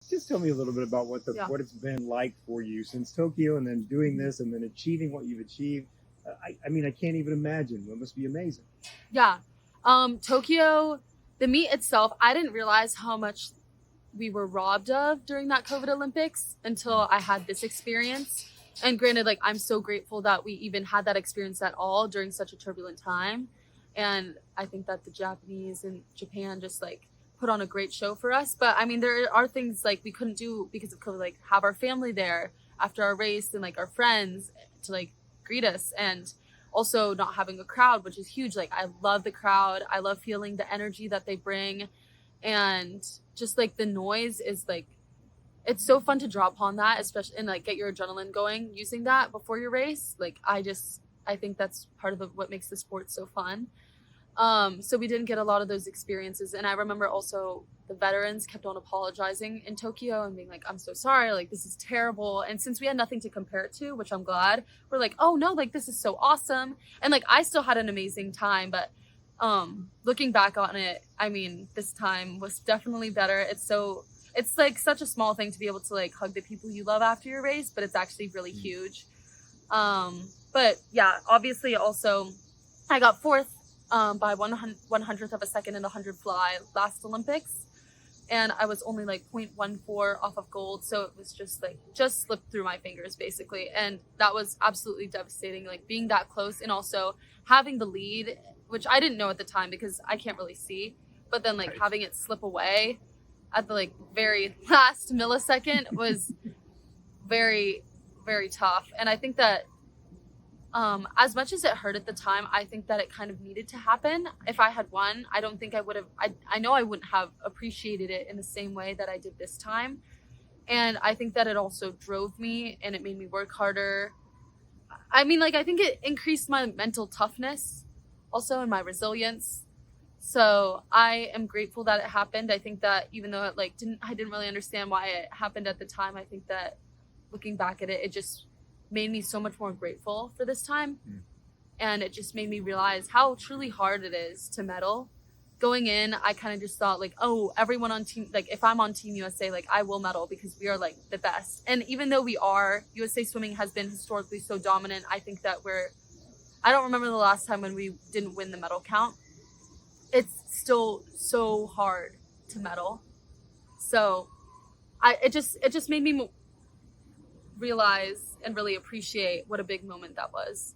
Just tell me a little bit about Yeah. what it's been like for you since Tokyo, and then doing this, and then achieving what you've achieved. I mean, I can't even imagine. It must be amazing. Yeah. Tokyo, the meet itself, I didn't realize how much we were robbed of during that COVID Olympics until I had this experience. And granted, like, I'm so grateful that we even had that experience at all during such a turbulent time. And I think that the Japanese and Japan just like put on a great show for us. But I mean, there are things like we couldn't do because of COVID, like have our family there after our race and like our friends to like greet us. And also not having a crowd, which is huge. Like, I love the crowd. I love feeling the energy that they bring. And just like the noise is like, it's so fun to draw upon that, especially, and like get your adrenaline going using that before your race. Like, I think that's part of what makes the sport so fun. So we didn't get a lot of those experiences. And I remember also the veterans kept on apologizing in Tokyo and being like, I'm so sorry, like, this is terrible. And since we had nothing to compare it to, which I'm glad, we're like, oh no, like, this is so awesome. And like, I still had an amazing time, but looking back on it, I mean, this time was definitely better. It's like such a small thing to be able to like hug the people you love after your race, but it's actually really huge. But yeah, obviously also I got fourth by 100th of a second in the 100 fly last Olympics. And I was only like 0.14 off of gold. So it was just slipped through my fingers basically. And that was absolutely devastating, like being that close and also having the lead, which I didn't know at the time because I can't really see. But then like having it slip away at the like very last millisecond was very, very tough. And I think that as much as it hurt at the time, I think that it kind of needed to happen. If I had won, I don't think I would have, I know I wouldn't have appreciated it in the same way that I did this time. And I think that it also drove me and it made me work harder. I mean, like, I think it increased my mental toughness also and my resilience. So I am grateful that it happened. I think that even though it like I didn't really understand why it happened at the time, I think that looking back at it, it just made me so much more grateful for this time. And it just made me realize how truly hard it is to medal. Going in, I kind of just thought like, oh, everyone on team, like if I'm on Team USA, like I will medal because we are like the best. And even though we are, USA swimming has been historically so dominant, I think that I don't remember the last time when we didn't win the medal count. It's still so hard to medal. So it just made me realize and really appreciate what a big moment that was.